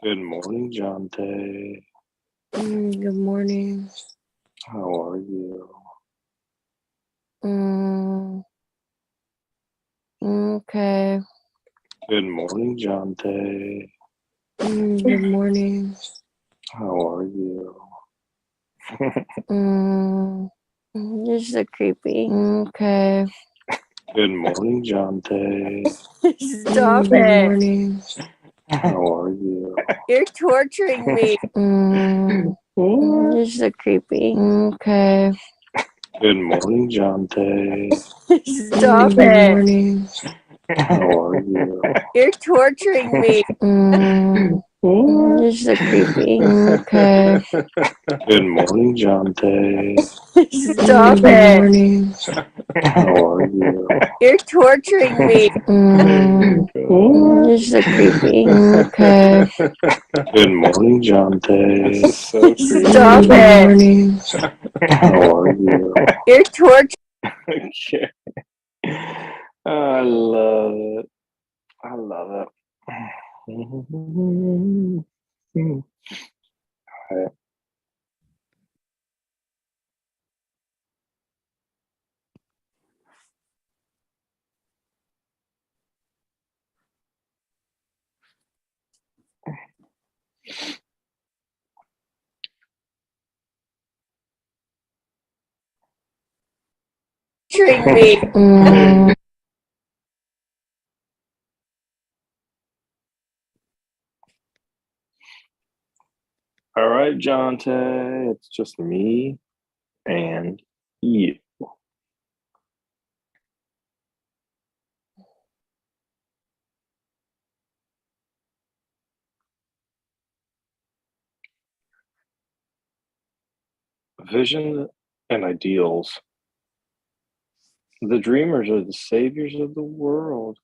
Good morning, Jonte. Good morning. How are you? Okay. Good morning, Jonte. Good morning. How are you? You're so creepy. Okay. Good morning, Jonte. Stop it. Good morning. How are you? You're torturing me. You're so creepy. Okay. Good morning, Jonte. Stop Good it. morning. How are you? You're torturing me. You're so creepy. Okay. Good morning, Jonte. Stop Good it. morning. How are you? You're torturing me. You're so creepy. Okay. Good morning, Jonte. This is so creepy. Stop Good it. morning. How are you? You're torturing. Okay. I love it. I love it. All right. Me. All right, Jonte. It's just me and you. Vision and ideals. The dreamers are the saviors of the world.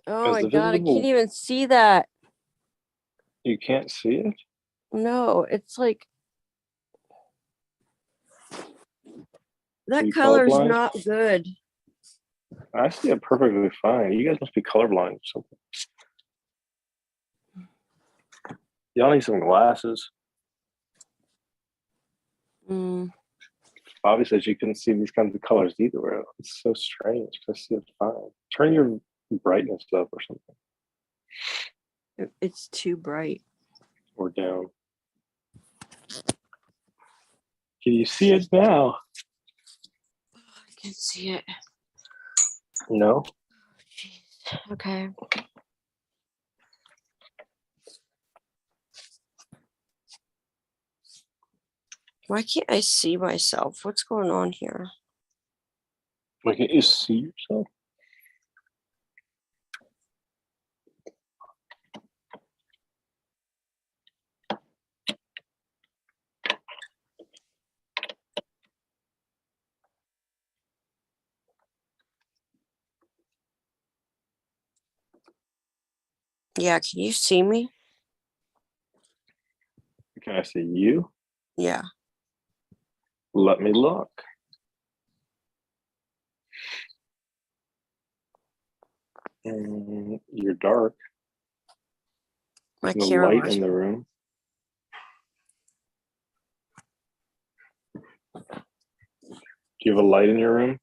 Oh As my the god, I visible, can't even see that. you can't see it? No, it's like that you color's colorblind? not good. I see it perfectly fine. You guys must be colorblind or something. Y'all need some glasses. Bobby says you couldn't see these kinds of colors either. It's so strange. I see it fine. Turn your brightness up or something, It's too bright. or down. Can you see it now? I can see it. No. Jeez. Okay. Why can't I see myself? What's going on here? Like, can you see yourself? Yeah, can you see me? Can I see you? Yeah. Let me look. You're dark. My The camera. light in the room. Do you have a light in your room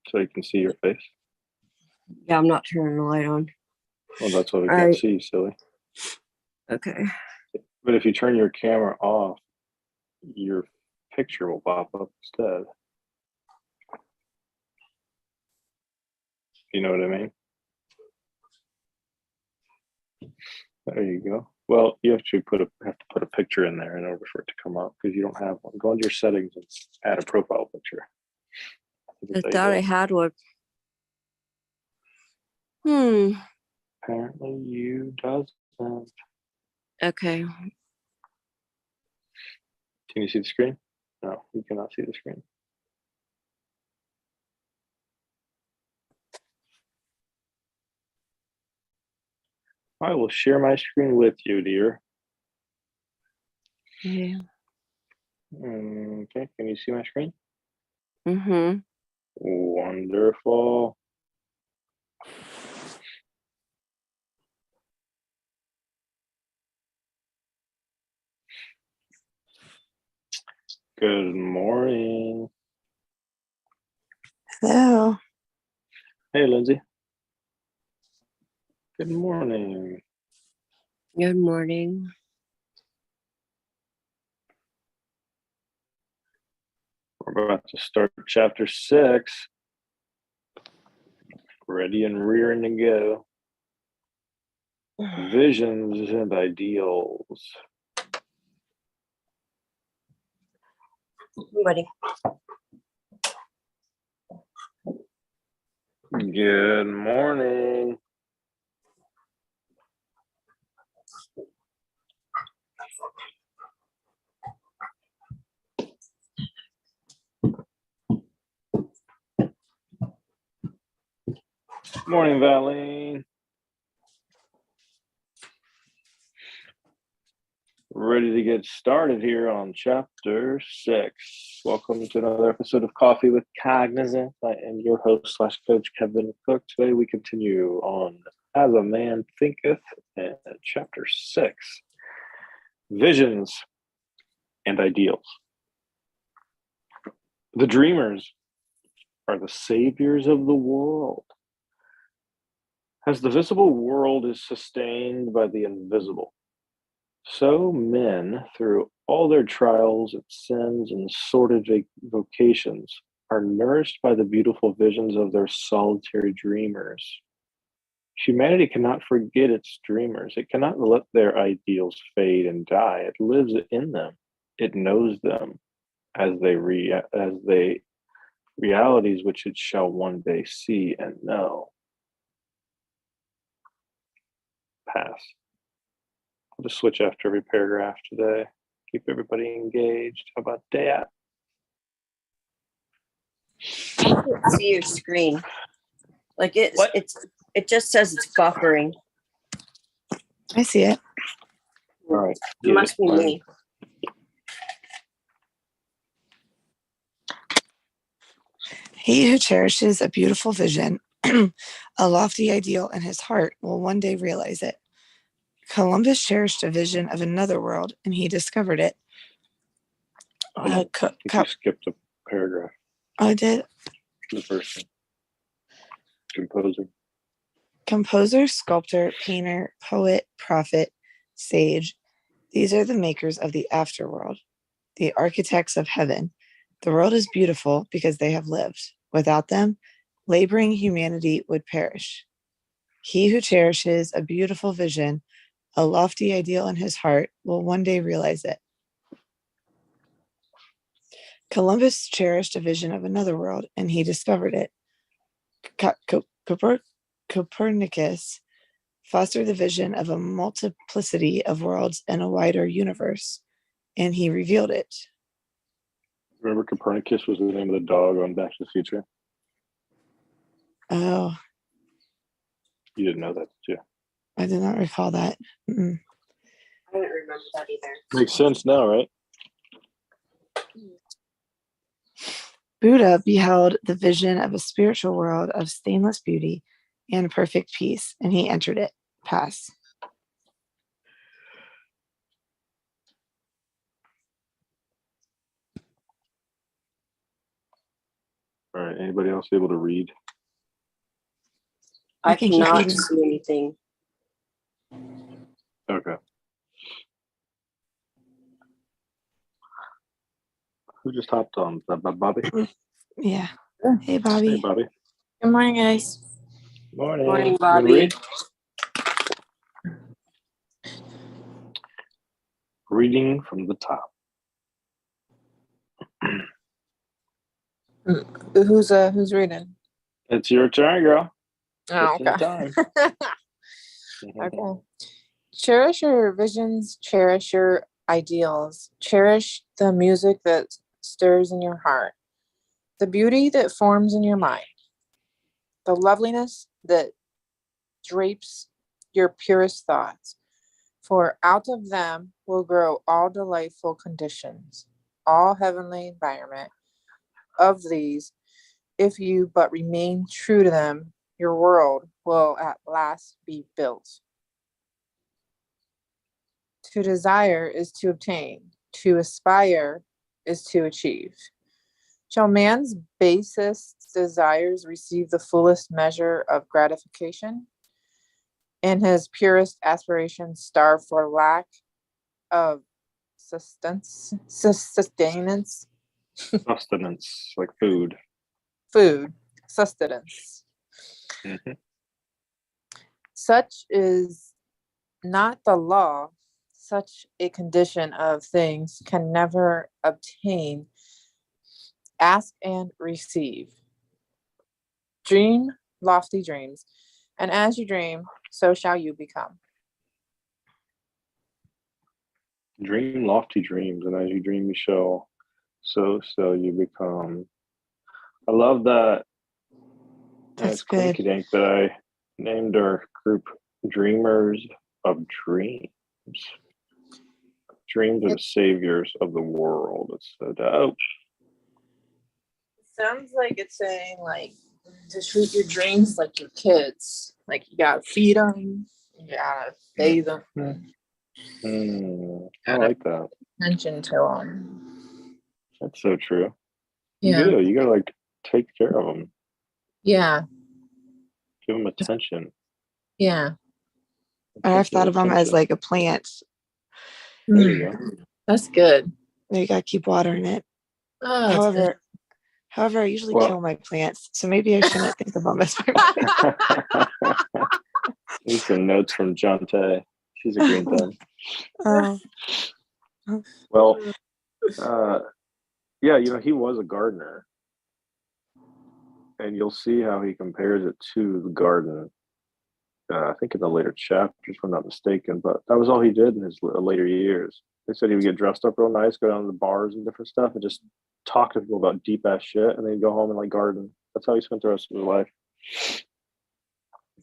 so you can see your face? Yeah, I'm not turning the light on. Well, that's why we can't see you, silly. Okay. But if you turn your camera off, your picture will pop up instead. You know what I mean? There you go. Well, you have to put a picture in there in order for it to come up because you don't have one. Go into your settings and add a profile picture. I thought I had one. Apparently you doesn't. Okay. Can you see the screen? No, you cannot see the screen. I will share my screen with you, dear. Yeah. Okay, can you see my screen? Mm-hmm. Wonderful. Good morning. Hello. Hey, Lindsay. Good morning. Good morning. We're about to start chapter 6. Ready and rearing to go. Visions and ideals. Buddy. Good morning. Morning, Valine. Ready to get started here on chapter 6. Welcome to another episode of Coffee with Cognizance. I am your host / coach, Kevin Cook. Today we continue on As a Man Thinketh, and chapter 6, Visions and Ideals. The dreamers are the saviors of the world. As the visible world is sustained by the invisible, so men, through all their trials and sins and sordid vocations, are nourished by the beautiful visions of their solitary dreamers. Humanity cannot forget its dreamers. It cannot let their ideals fade and die. It lives in them. It knows them as they realities which it shall one day see and know. Pass. I'll just switch after every paragraph today. Keep everybody engaged. How about that? I can't see your screen. Like it just says it's buffering. I see it. All right. It must be me. He who cherishes a beautiful vision, a lofty ideal in his heart, will one day realize it. Columbus cherished a vision of another world, and he discovered it. I think you skipped a paragraph. I did. The first one. Composer. Composer, sculptor, painter, poet, prophet, sage. These are the makers of the afterworld, the architects of heaven. The world is beautiful because they have lived. Without them, laboring humanity would perish. He who cherishes a beautiful vision, a lofty ideal in his heart, will one day realize it. Columbus cherished a vision of another world, and he discovered it. Copernicus fostered the vision of a multiplicity of worlds and a wider universe, and he revealed it. Remember Copernicus was the name of the dog on Back to the Future? Oh, You didn't know that, did you? I did not recall that. Mm-mm. I don't remember that either. Makes sense now, right? Buddha beheld the vision of a spiritual world of stainless beauty and perfect peace, and he entered it. Pass. All right. Anybody else able to read? I can keep cannot reading. see anything. Okay. Who just hopped on? Bobby? Yeah. Hey, Bobby. Hey, Bobby. Good morning, guys. Morning. Morning, You wanna Bobby. read? Reading from the top. Who's reading? It's your turn, girl. Oh, Just in okay. time. Okay. Cherish your visions, cherish your ideals, cherish the music that stirs in your heart, the beauty that forms in your mind, the loveliness that drapes your purest thoughts. For out of them will grow all delightful conditions, all heavenly environment. Of these, if you but remain true to them, your world will at last be built. To desire is to obtain. To aspire is to achieve. Shall man's basest desires receive the fullest measure of gratification, and his purest aspirations starve for lack of sustenance, Sustenance, like food. food, sustenance. Mhm. Such is not the law. Such a condition of things can never obtain. Ask and receive. Dream lofty dreams, and as you dream, so shall you become. Dream lofty dreams, and as you dream, you shall. So you become. I love that. That's It's good. coinky that I named our group Dreamers of Dreams. Dreams are the saviors of the world. It's so dope. Sounds like it's saying like to treat your dreams like your kids. Like you gotta feed them, you gotta bathe them, I like that. attention to them. That's so true. Yeah, You do. You gotta like take care of them, yeah, give them attention. yeah. I've thought of them as Attention. like a plant. There you go. That's good. You gotta keep watering it. Oh, that's good. However, I usually Well- kill my plants, so maybe I shouldn't think of them as my plants. Need some notes from Jante. She's a green thumb. Oh, Well, yeah, he was a gardener, and you'll see how he compares it to the garden. I think in the later chapters, if I'm not mistaken, but that was all he did in his later years. They said he would get dressed up real nice, go down to the bars and different stuff, and just talk to people about deep ass shit, and then go home and like garden. That's how he spent the rest of his life.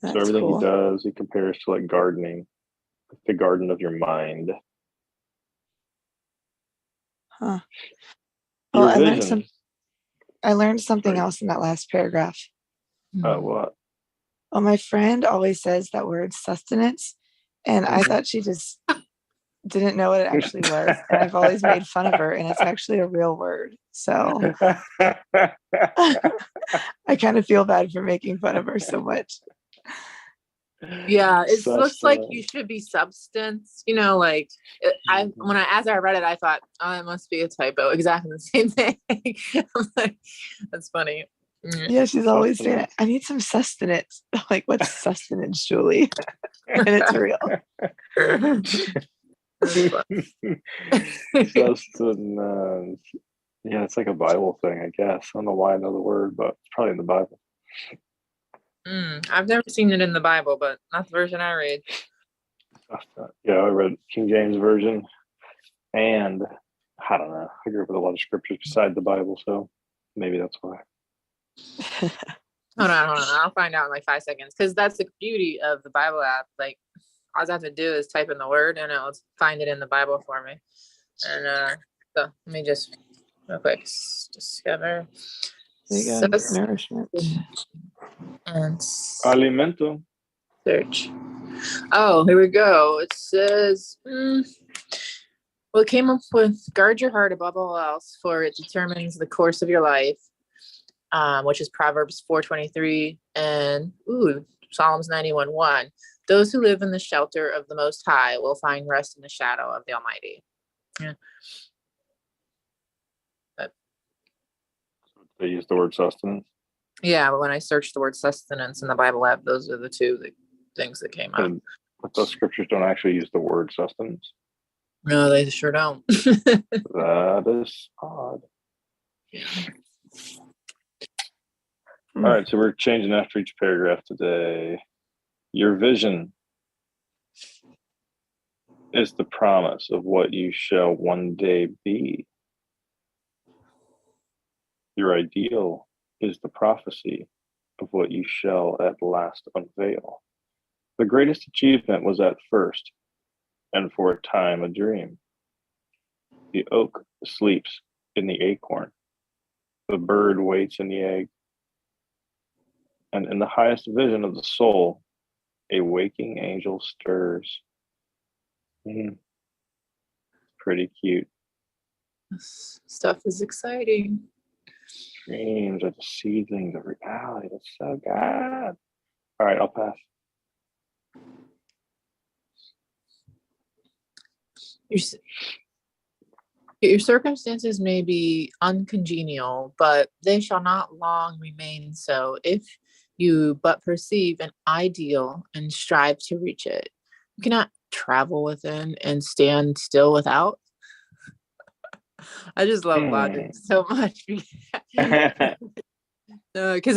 that's So everything cool. he does, he compares to like gardening, like the garden of your mind. Huh. Your Oh, vision. I learned something Sorry. else in that last paragraph. What? Well, my friend always says that word sustenance, and I thought she just didn't know what it actually was. And I've always made fun of her, and it's actually a real word. So I kind of feel bad for making fun of her so much. Yeah, it looks like Sustenance. you should be substance. Like as I read it, I thought, oh, it must be a typo. Exactly the same thing. I'm like, that's funny. Yeah, she's always saying, Sustenance. I need some sustenance. I'm like, what's sustenance, Julie? And it's real. Sustenance. Yeah, it's like a Bible thing, I guess. I don't know why I know the word, but it's probably in the Bible. I've never seen it in the Bible, but not the version I read. Yeah, I read King James Version, and I don't know. I grew up with a lot of scriptures beside the Bible, so maybe that's why. Hold on. I'll find out in like 5 seconds, because that's the beauty of the Bible app. Like, all I have to do is type in the word, and it'll find it in the Bible for me. And so let me just real quick discover. There you go. Nourishment. And Alimento. search. Oh, here we go. It says, well, it came up with guard your heart above all else, for it determines the course of your life, which is Proverbs 4:23 and Psalms 91:1. Those who live in the shelter of the Most High will find rest in the shadow of the Almighty. Yeah. They use the word sustenance. Yeah, but when I searched the word sustenance in the Bible app, those are the two things that came up. But those scriptures don't actually use the word sustenance. No, they sure don't. That is odd. Yeah. All right, so we're changing after each paragraph today. Your vision is the promise of what you shall one day be. Your ideal is the prophecy of what you shall at last unveil. The greatest achievement was at first, and for a time, a dream. The oak sleeps in the acorn. The bird waits in the egg. And in the highest vision of the soul, a waking angel stirs. Pretty cute. This stuff is exciting. Dreams are deceiving the reality. That's so good. All right, I'll pass. Your circumstances may be uncongenial, but they shall not long remain so if you but perceive an ideal and strive to reach it. You cannot travel within and stand still without. I just love logic so much because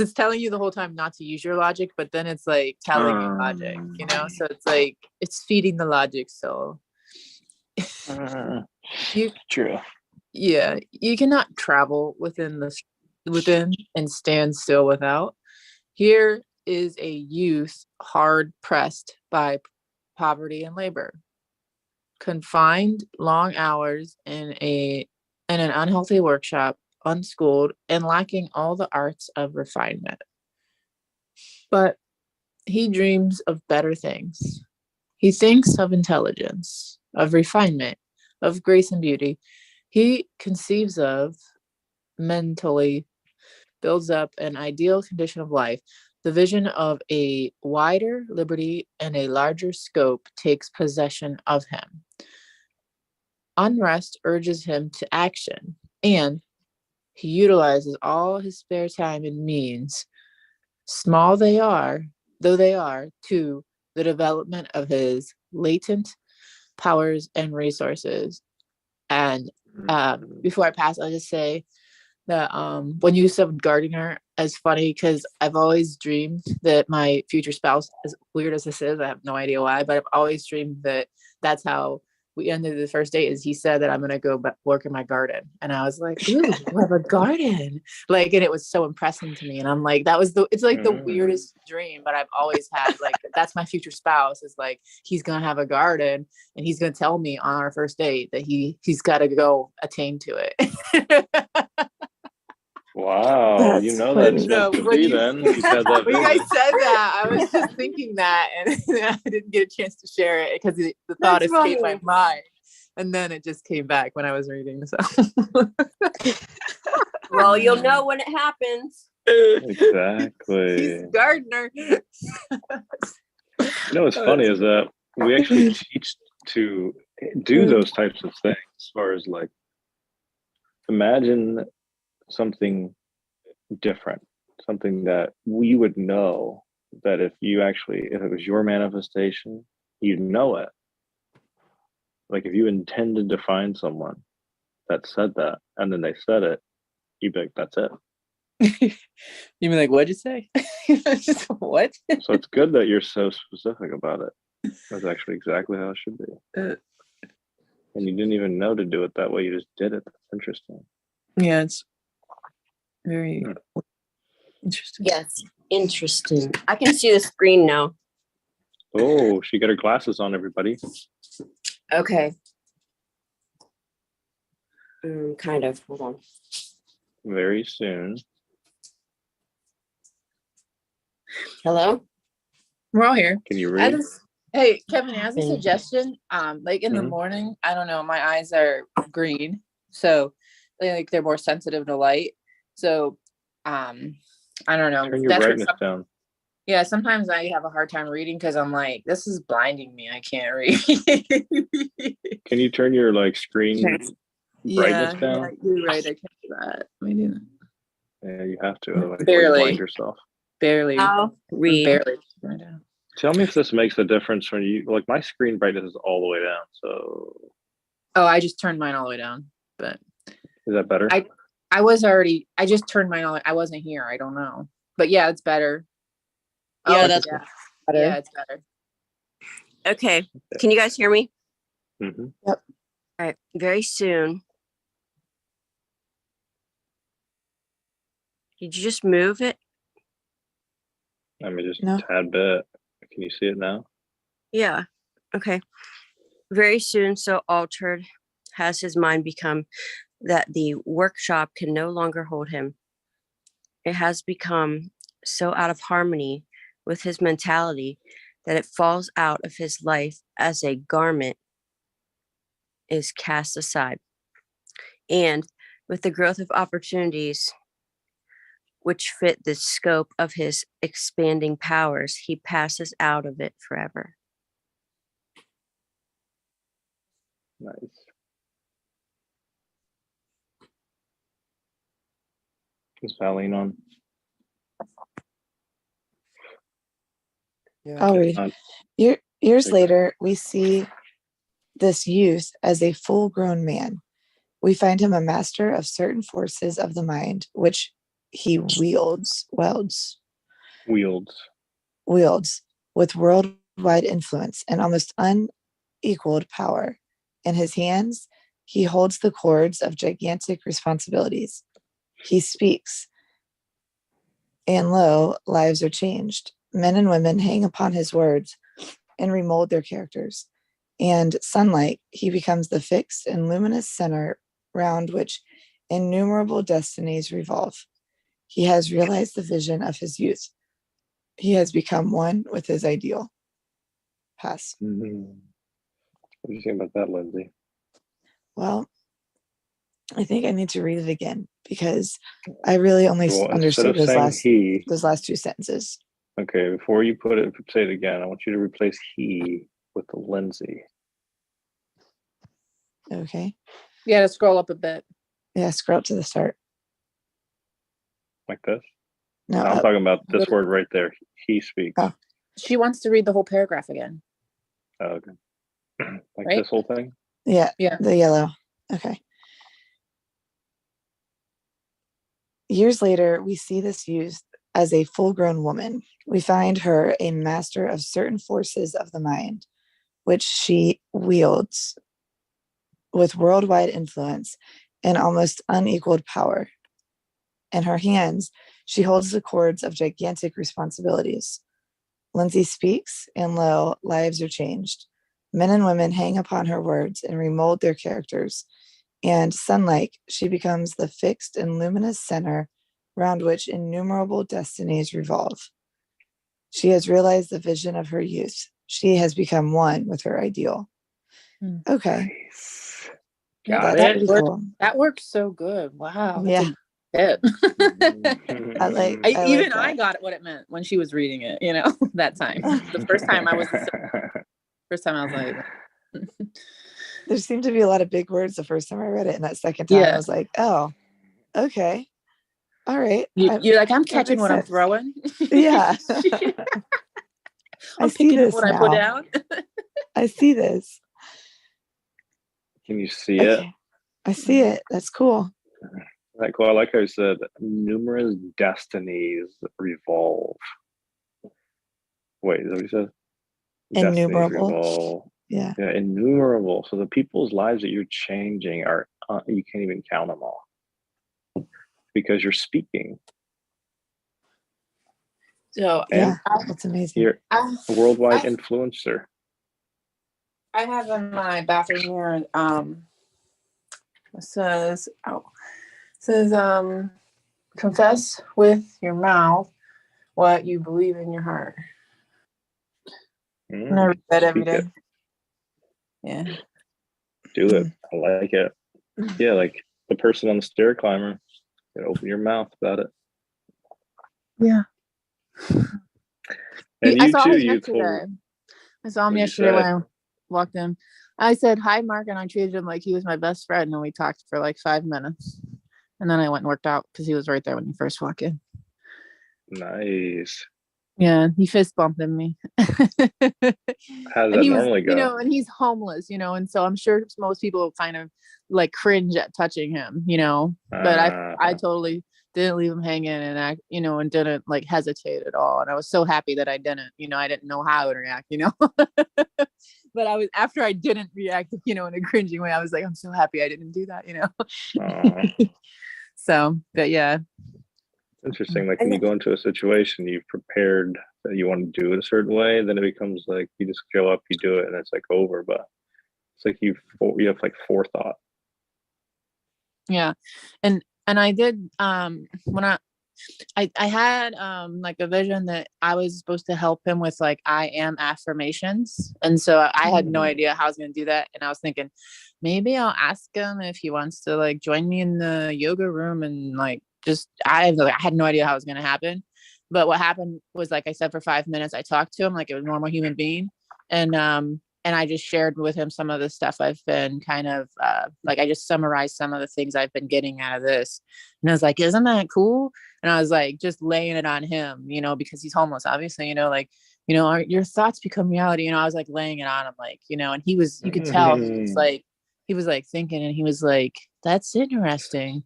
it's telling you the whole time not to use your logic, but then it's like telling you logic, so it's like it's feeding the logic. So True. Yeah, you cannot travel within and stand still without. Here is a youth hard pressed by poverty and labor, confined long hours in an unhealthy workshop, unschooled and lacking all the arts of refinement. But he dreams of better things. He thinks of intelligence, of refinement, of grace and beauty. He conceives of, mentally builds up an ideal condition of life. The vision of a wider liberty and a larger scope takes possession of him. Unrest urges him to action, and he utilizes all his spare time and means, small though they are, to the development of his latent powers and resources. And before I pass, I'll just say that when you said gardener, as funny because I've always dreamed that my future spouse, as weird as this is, I have no idea why, but I've always dreamed that that's how we ended the first date. Is he said that I'm gonna go work in my garden, and I was like, "Ooh, you have a garden!" Like, and it was so impressive to me. And I'm like, it's like the weirdest dream, but I've always had like that's my future spouse. Is like he's gonna have a garden, and he's gonna tell me on our first date that he's got to go attain to it. Wow, That's that's funny. meant to be then. You said that When you guys vision. said that, I was just thinking that, and I didn't get a chance to share it because the thought That's escaped my funny. mind, and then it just came back when I was reading. So, Well, you'll know when it happens. Exactly. he's a gardener. What's funny is that we actually teach to do those types of things as far as like imagine something different, something that we would know that if it was your manifestation, you'd know it. Like if you intended to find someone that said that and then they said it, you'd be like, that's it. You mean like, what'd you say? What? So it's good that you're so specific about it. That's actually exactly how it should be. And you didn't even know to do it that way. You just did it. That's interesting. Yeah, it's very interesting. Yes, interesting. I can see the screen now. Oh, she got her glasses on, everybody. Okay. Kind of. Hold on. Very soon. Hello? We're all here. Can you read? Hey, Kevin, as a suggestion, like in the morning, I don't know, my eyes are green, so like they're more sensitive to light. So, I don't know. Turn your brightness down. Yeah, sometimes I have a hard time reading because I'm like, this is blinding me. I can't read. Can you turn your like screen brightness down? Yeah, you're right. I can't do that. Let me do that. Yeah, you have to. Otherwise, Barely. you blind yourself. Barely. I'll read. Barely. Tell me if this makes a difference when you like my screen brightness is all the way down. So. Oh, I just turned mine all the way down. But is that better? I just turned mine all. I wasn't here. I don't know. But yeah, it's better. Yeah, that's better. Yeah, it's better. Okay. Can you guys hear me? Mm-hmm. Yep. All right. Very soon. Did you just move it? I mean, just No. a tad bit. Can you see it now? Yeah. Okay. Very soon, so altered has his mind become that the workshop can no longer hold him. It has become so out of harmony with his mentality that it falls out of his life as a garment is cast aside. And with the growth of opportunities which fit the scope of his expanding powers, he passes out of it forever. Nice. Is Valine on? I'll read. Years later, we see this youth as a full-grown man. We find him a master of certain forces of the mind, which he wields with worldwide influence and almost unequaled power. In his hands, he holds the cords of gigantic responsibilities. He speaks, and lo, lives are changed. Men and women hang upon his words and remold their characters. And sunlight, he becomes the fixed and luminous center round which innumerable destinies revolve. He has realized the vision of his youth. He has become one with his ideal. Pass. Mm-hmm. What do you think about that, Lindsay? Well, I think I need to read it again because I really only understood those last two sentences. Okay, before you say it again, I want you to replace he with the Lindsay. Okay. Yeah, to scroll up a bit. Yeah, scroll up to the start. Like this? No, I'm talking about this word right there. He speaks. Oh. She wants to read the whole paragraph again. Oh, okay. Like right? This whole thing? Yeah. Yeah. The yellow. Okay. Years later, we see this youth as a full-grown woman. We find her a master of certain forces of the mind, which she wields with worldwide influence and almost unequaled power. In her hands, she holds the cords of gigantic responsibilities. Lindsay speaks, and lo, lives are changed. Men and women hang upon her words and remold their characters. And sunlike, she becomes the fixed and luminous center round which innumerable destinies revolve. She has realized the vision of her youth. She has become one with her ideal. Okay. Nice. Got That's it. pretty cool. That works so good. Wow. Yeah. Tip. I got what it meant when she was reading it, that time. The first time I was like, there seemed to be a lot of big words the first time I read it, and that second time I was like, oh, okay. All right. You're like, I'm catching what I'm throwing. Yeah. I'm picking up what I put down. I see this. Can you see it? I see it. That's cool. Like, well, like I said, numerous destinies revolve. Wait, is that what you said? Innumerable. Yeah, innumerable. So the people's lives that you're changing are, you can't even count them all because you're speaking. So yeah, that's amazing. You're a worldwide influencer. I have in my bathroom here, it says, confess with your mouth what you believe in your heart. And I read that every day. Yeah. Do it. I like it. Yeah, like the person on the stair climber. You open your mouth about it. Yeah. And I you saw too, him youthful. yesterday. I saw him yesterday when I walked in. I said, hi, Mark, and I treated him like he was my best friend, and we talked for like 5 minutes. And then I went and worked out because he was right there when you first walked in. Nice. Yeah, he fist bumped me. How does that normally go? And he's homeless, and so I'm sure most people kind of like cringe at touching him, but I totally didn't leave him hanging and and didn't like hesitate at all. And I was so happy that I didn't, I didn't know how I would react, but after I didn't react, in a cringing way, I was like, I'm so happy I didn't do that, So, but yeah. Interesting. Like when you go into a situation, you've prepared that you want to do it a certain way, then it becomes like you just show up, you do it, and it's like over. But it's like you have like forethought. Yeah, and I did when I had like a vision that I was supposed to help him with like I am affirmations. And so I had no idea how I was going to do that. And I was thinking maybe I'll ask him if he wants to like join me in the yoga room and like just I had no idea how it was going to happen. But what happened was, like I said, for 5 minutes I talked to him like a normal human being. And I just shared with him some of the stuff I've been kind of like I just summarized some of the things I've been getting out of this. And I was like, isn't that cool? And I was like, just laying it on him, you know, because he's homeless, obviously, you know, like, you know, your thoughts become reality. You know, I was like laying it on him, like, you know, and you could tell he was like thinking, and he was like, that's interesting.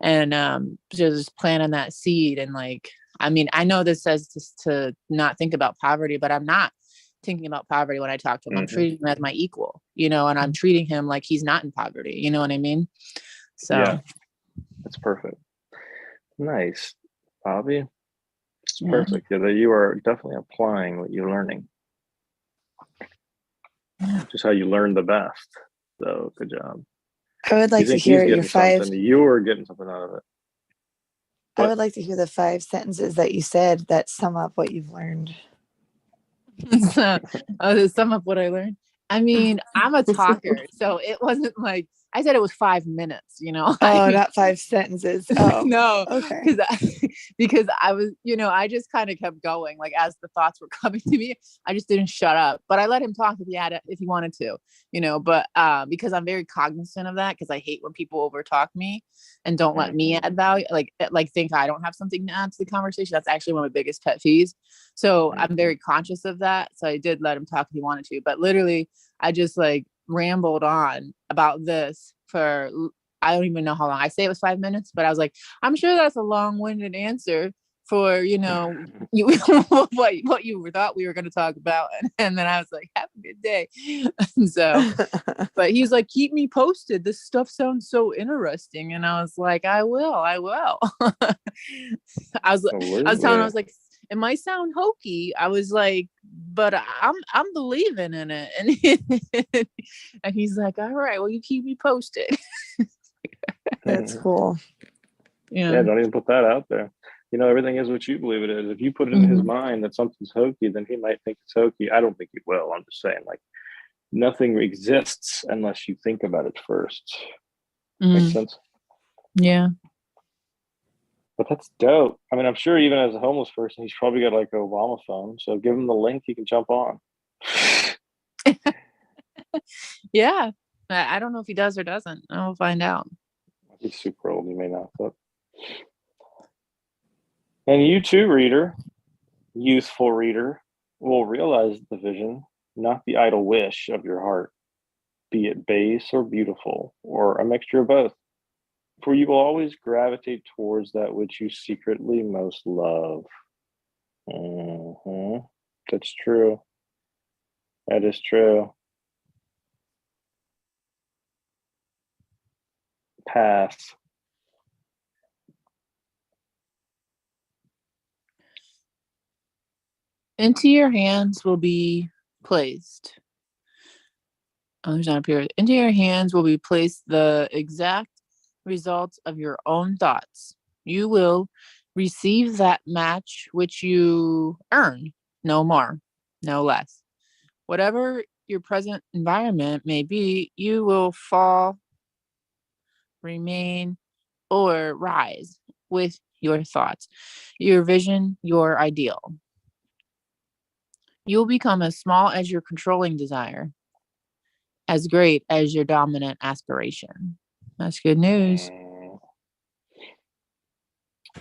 And just planting that seed. And like, I mean, I know this says to not think about poverty, but I'm not thinking about poverty when I talk to him. I'm treating him as my equal, you know, and I'm treating him like he's not in poverty. You know what I mean? So yeah, that's perfect. Nice, Bobby. It's perfect. Yeah, that you are definitely applying what you're learning. Just how you learn the best. So good job. I would like to he's hear getting your 5. something. You're getting something out of it. I would like to hear the 5 sentences that you said that sum up what you've learned. Sum up what I learned. I mean, I'm a talker, so it wasn't like I said it was 5 minutes, you know. Oh, not 5 sentences. Oh, no, okay. Because I was, you know, I just kind of kept going, like as the thoughts were coming to me, I just didn't shut up. But I let him talk if he wanted to, you know. But because I'm very cognizant of that, because I hate when people overtalk me and don't let me add value, like think I don't have something to add to the conversation. That's actually one of my biggest pet peeves. So I'm very conscious of that. So I did let him talk if he wanted to, but literally I just like rambled on about this for, I don't even know how long. I say it was 5 minutes, but I was like, I'm sure that's a long-winded answer for, you know, you what you thought we were going to talk about. And then I was like, have a good day. So, but he's like, keep me posted. This stuff sounds so interesting. And I was like, I will. I was telling him, I was like, it might sound hokey. I was like, but I'm believing in it. And he's like, all right, well, you keep me posted. That's cool. Yeah, don't even put that out there. You know, everything is what you believe it is. If you put it in his mind that something's hokey, then he might think it's hokey. I don't think he will. I'm just saying, like, nothing exists unless you think about it first. Makes sense? Yeah. But that's dope. I mean, I'm sure even as a homeless person, he's probably got like an Obama phone. So give him the link, he can jump on. Yeah. I don't know if he does or doesn't. I'll find out. He's super old. He may not. But... And you too, reader, youthful reader, will realize the vision, not the idle wish of your heart, be it base or beautiful, or a mixture of both. For you will always gravitate towards that which you secretly most love. That's true. That is true. Pass. Into your hands will be placed. Oh, there's not a period. Into your hands will be placed the exact results of your own thoughts. You will receive that match which you earn, no more, no less. Whatever your present environment may be, you will fall, remain, or rise with your thoughts, your vision, your ideal. You'll become as small as your controlling desire, as great as your dominant aspiration. That's good news.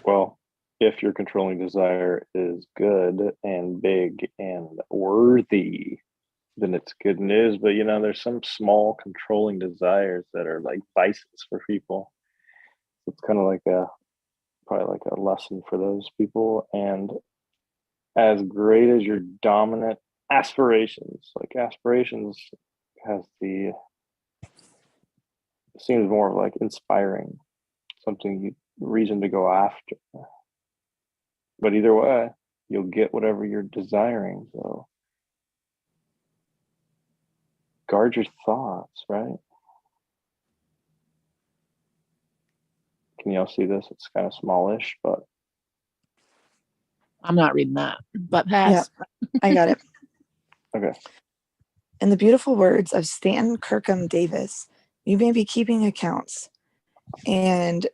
Well, if your controlling desire is good and big and worthy, then it's good news. But you know, there's some small controlling desires that are like vices for people. It's kind of like probably like a lesson for those people. And as great as your dominant aspirations, like aspirations has the seems more of like inspiring, something you reason to go after. But either way, you'll get whatever you're desiring. So guard your thoughts, right? Can y'all see this? It's kind of smallish, but I'm not reading that, but Yeah, pass. I got it. Okay. In the beautiful words of Stanton Kirkham Davis, you may be keeping accounts, and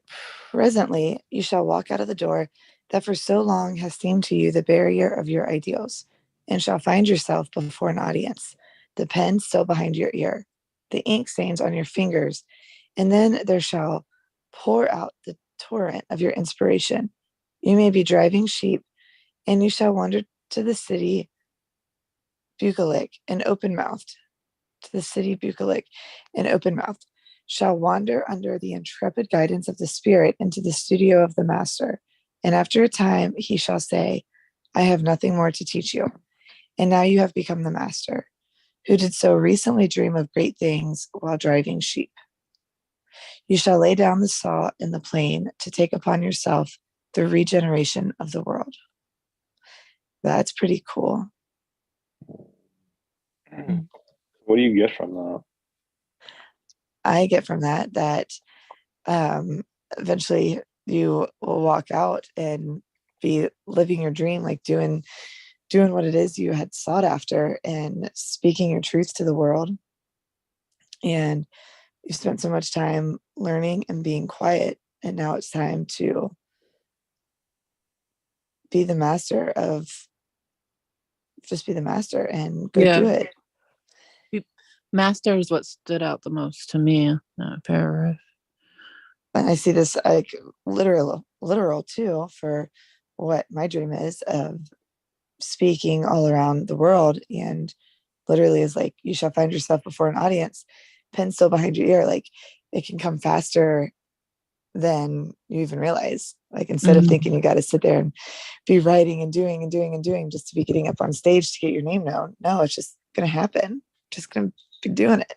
presently you shall walk out of the door that for so long has seemed to you the barrier of your ideals, and shall find yourself before an audience, the pen still behind your ear, the ink stains on your fingers, and then there shall pour out the torrent of your inspiration. You may be driving sheep, and you shall wander to the city bucolic and open-mouthed, to the city bucolic and open-mouthed, shall wander under the intrepid guidance of the Spirit into the studio of the Master. And after a time, he shall say, I have nothing more to teach you. And now you have become the Master, who did so recently dream of great things while driving sheep. You shall lay down the saw in the plain to take upon yourself the regeneration of the world. That's pretty cool. What do you get from that? I get from that eventually you will walk out and be living your dream, like doing what it is you had sought after and speaking your truth to the world. And you spent so much time learning and being quiet, and now it's time to be the master and go do it. Master is what stood out the most to me in that paragraph. And I see this like literal too for what my dream is of speaking all around the world, and literally is like, you shall find yourself before an audience, pen still behind your ear. Like it can come faster than you even realize. Like instead of thinking you got to sit there and be writing and doing just to be getting up on stage to get your name known. No, it's just going to happen. Just going to be doing it.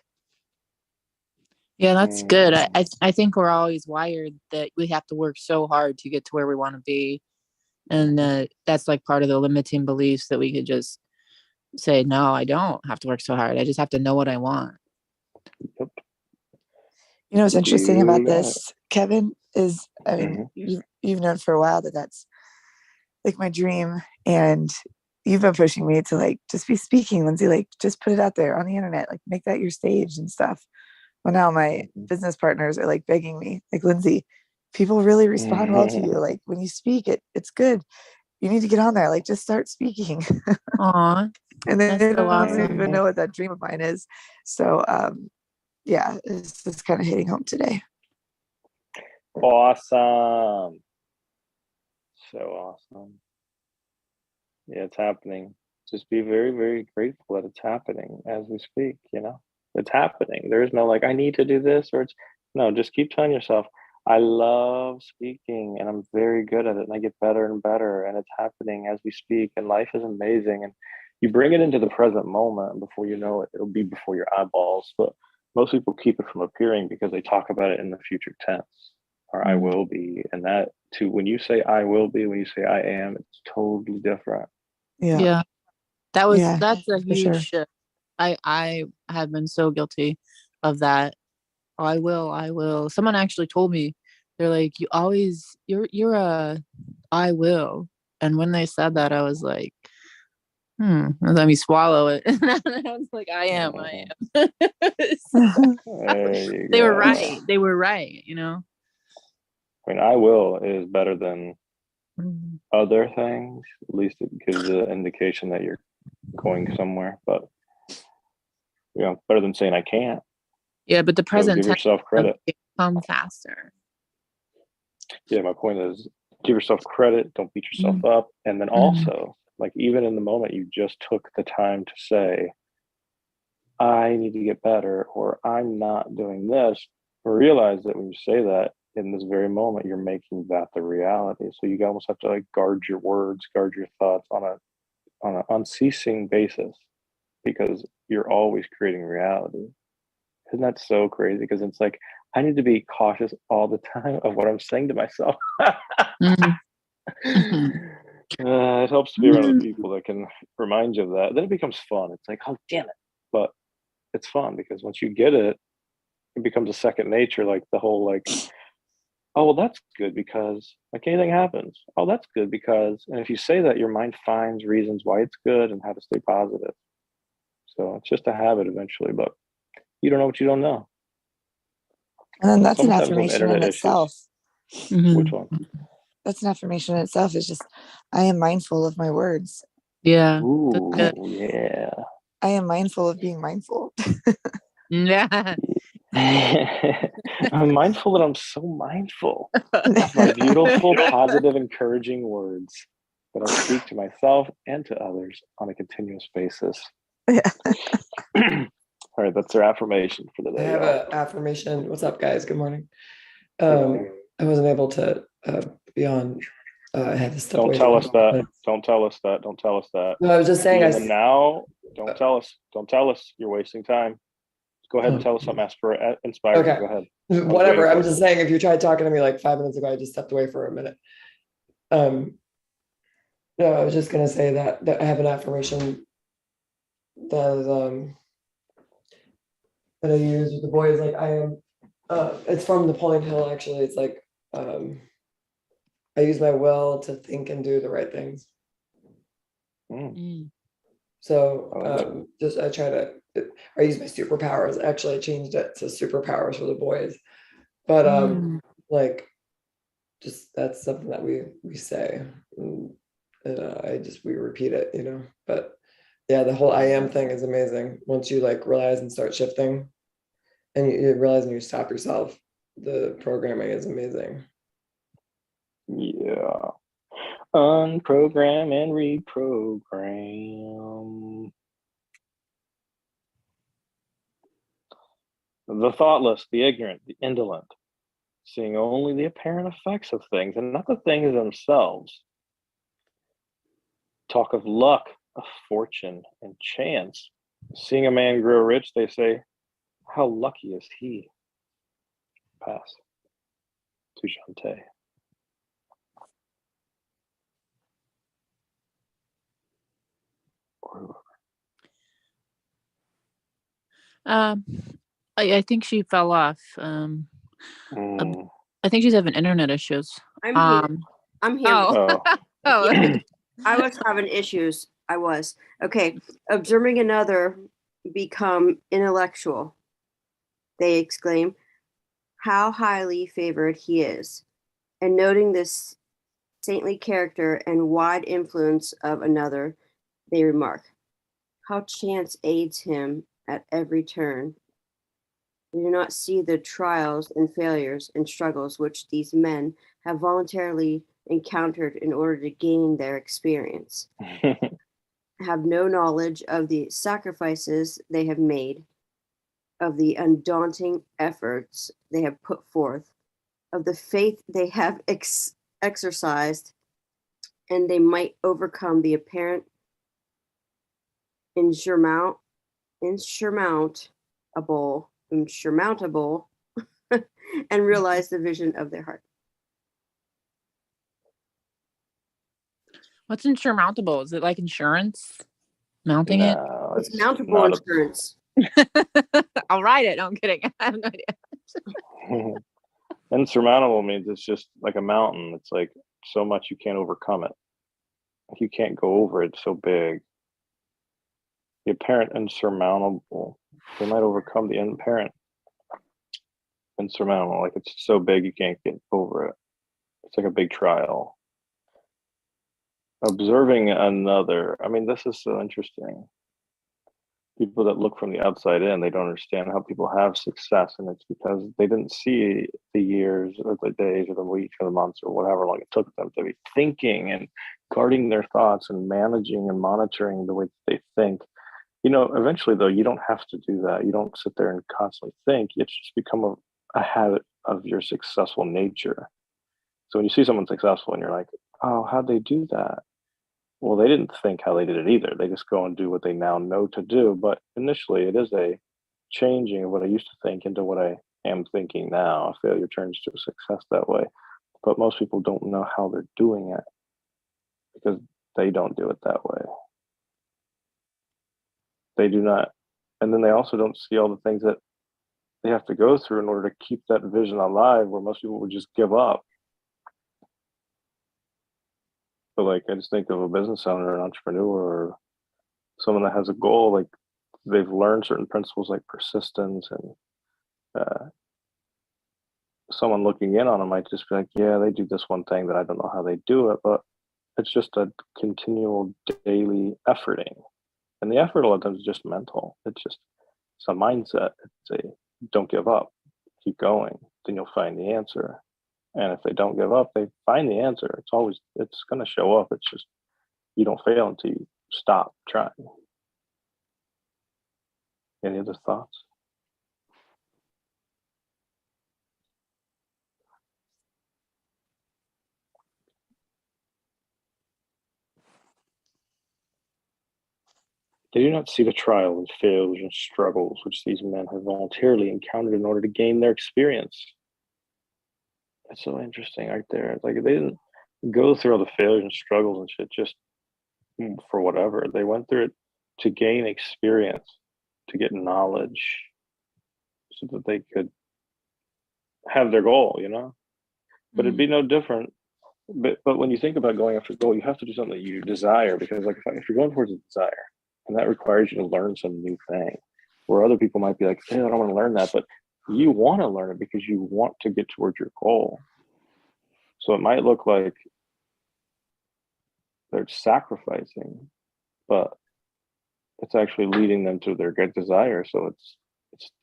Yeah, that's good. I think we're always wired that we have to work so hard to get to where we want to be. And that's like part of the limiting beliefs that we could just say, no, I don't have to work so hard. I just have to know what I want. Yep. You know what's interesting about this, Kevin, is I mean, you've known for a while that that's like my dream, and you've been pushing me to like just be speaking, Lindsay, like just put it out there on the internet, like make that your stage and stuff. Well, now my business partners are like begging me, like, Lindsay, people really respond well to you. Like when you speak, it's good. You need to get on there. Like just start speaking. Aw, and they that's so don't awesome. even know what that dream of mine is. So yeah, it's just kind of hitting home today. Awesome. So awesome. Yeah, it's happening. Just be very, very grateful that it's happening as we speak, you know? It's happening. There is no like, I need to do this, or it's no, just keep telling yourself, I love speaking and I'm very good at it and I get better and better, and it's happening as we speak, and life is amazing. And you bring it into the present moment, and before you know it, it'll be before your eyeballs. But most people keep it from appearing because they talk about it in the future tense, or I will be. And that too, when you say I will be, when you say I am, it's totally different. Yeah. That's a huge sure. shift. I have been so guilty of that. Oh, I will. Someone actually told me, they're like, you're a I will. And when they said that, I was like, let me swallow it. And I was like, I am. There you They were go. right. They were right, you know? I mean, I will is better than other things. At least it gives an indication that you're going somewhere. But you know, better than saying I can't. Yeah, but the present give yourself credit. Come faster. Yeah, my point is, give yourself credit. Don't beat yourself up. And then also, like, even in the moment you just took the time to say, I need to get better, or I'm not doing this, realize that when you say that in this very moment, you're making that the reality. So you almost have to like guard your words, guard your thoughts on an unceasing basis, because you're always creating reality. Isn't that so crazy? Because it's like, I need to be cautious all the time of what I'm saying to myself. It helps to be around other people that can remind you of that. Then it becomes fun. It's like, oh, damn it. But it's fun because once you get it, it becomes a second nature. Like the whole, like, oh, well, that's good because like anything happens. Oh, that's good because, and if you say that, your mind finds reasons why it's good and how to stay positive. So it's just a habit eventually, but you don't know what you don't know. And then that's an Sometimes with affirmation in internet itself. Mhm. Which one? That's an affirmation in itself. Is just, I am mindful of my words. Yeah. Ooh, good. yeah. I am mindful of being mindful. Yeah. I'm mindful that I'm so mindful of my beautiful, positive, encouraging words that I speak to myself and to others on a continuous basis. Yeah. All right, that's their affirmation for the I day. have y'all. an affirmation. What's up, guys? Good morning. morning. I wasn't able to be on. I had to step Don't away. tell from us that. it. Don't tell us that. Don't tell us that. No, I was just saying. Be in the now. Don't tell us. Don't tell us. You're wasting time. Go ahead and tell us something inspired you. Okay. Go ahead. Whatever. waiting I'm for just saying. If you tried talking to me like 5 minutes ago, I just stepped away for a minute. No, I was just gonna say that I have an affirmation that that I use with the boys. Like I am. It's from Napoleon Hill. Actually, it's like I use my will to think and do the right things. Mm. So I like just I try to I use my superpowers. Actually, I changed it to superpowers for the boys. But like just that's something that we say. And we repeat it, you know. But yeah, the whole I am thing is amazing. Once you like realize and start shifting and you realize and you stop yourself, the programming is amazing. Yeah. Unprogram and reprogram. The thoughtless, the ignorant, the indolent, seeing only the apparent effects of things and not the things themselves. Talk of luck, of fortune, and chance. Seeing a man grow rich, they say, how lucky is he? Pass to Shantae. I think she fell off. I think she's having internet issues. I'm here. I'm here. Oh. Oh. Yeah, I was having issues. I was. Okay. Observing another become intellectual, they exclaim, how highly favored he is. And noting this saintly character and wide influence of another, they remark, how chance aids him at every turn. We do not see the trials and failures and struggles which these men have voluntarily encountered in order to gain their experience, have no knowledge of the sacrifices they have made, of the undaunting efforts they have put forth, of the faith they have exercised, and they might overcome the apparent insurmountable and realize the vision of their heart. What's insurmountable? Is it like insurance? Mounting it? It's mountable insurance. I'll write it. No, I'm kidding. I have no idea. Insurmountable means it's just like a mountain. It's like so much you can't overcome it. You can't go over it. It's so big. The apparent insurmountable. They might overcome the apparent insurmountable. Like it's so big you can't get over it. It's like a big trial. Observing another. I mean, this is so interesting. People that look from the outside in, they don't understand how people have success, and it's because they didn't see the years or the days or the weeks or the months or whatever long it took them to be thinking and guarding their thoughts and managing and monitoring the way that they think. You know, eventually though, you don't have to do that. You don't sit there and constantly think. It's just become a habit of your successful nature. So when you see someone successful and you're like, oh, how'd they do that? Well, they didn't think how they did it either. They just go and do what they now know to do. But initially, it is a changing of what I used to think into what I am thinking now. A failure turns to a success that way. But most people don't know how they're doing it because they don't do it that way. They do not. And then they also don't see all the things that they have to go through in order to keep that vision alive, where most people would just give up. But like, I just think of a business owner, an entrepreneur, or someone that has a goal. Like, they've learned certain principles like persistence, and someone looking in on them might just be like, yeah, they do this one thing that I don't know how they do it, but it's just a continual daily efforting. And the effort a lot of times is just mental. It's a mindset. It's a don't give up, keep going, then you'll find the answer. And if they don't give up, they find the answer. It's going to show up. It's just, you don't fail until you stop trying. Any other thoughts? They do not see the trials, failures, and struggles which these men have voluntarily encountered in order to gain their experience. That's so interesting right there. Like, they didn't go through all the failures and struggles and shit just for whatever. They went through it to gain experience, to get knowledge, so that they could have their goal, you know? But it'd be no different. But when you think about going after a goal, you have to do something that you desire, because like if you're going towards a desire, and that requires you to learn some new thing, where other people might be like, hey, I don't want to learn that, but you want to learn it because you want to get towards your goal. So it might look like they're sacrificing, but it's actually leading them to their good desire. So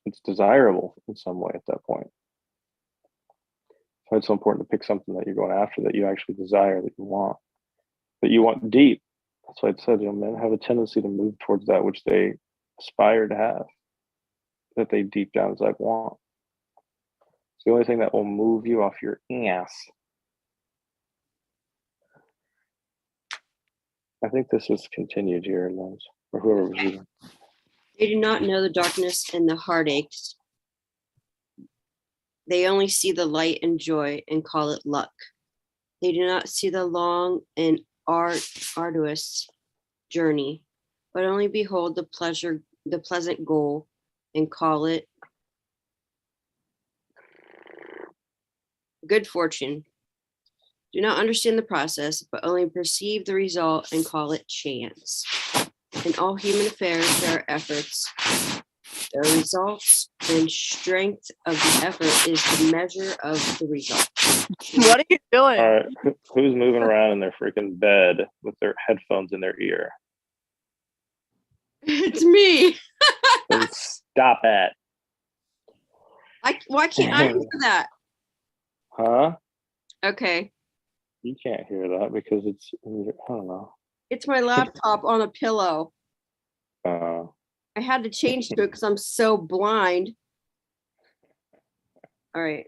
it's desirable in some way at that point. So it's so important to pick something that you're going after, that you actually desire, that you want deep. That's why it said, men have a tendency to move towards that which they aspire to have, that they deep down inside want. It's the only thing that will move you off your ass. I think this is continued here, Lens, or whoever was reading. They do not know the darkness and the heartaches. They only see the light and joy and call it luck. They do not see the long and arduous journey, but only behold the pleasant goal and call it good fortune. Do not understand the process, but only perceive the result and call it chance. In all human affairs, there are efforts. The results and strength of the effort is the measure of the result. What are you doing? All right, who's moving around in their freaking bed with their headphones in their ear? It's me. Then stop it. Why can't I hear that? Huh? Okay. You can't hear that because it's, I don't know. It's my laptop on a pillow. I had to change to it because I'm so blind. All right.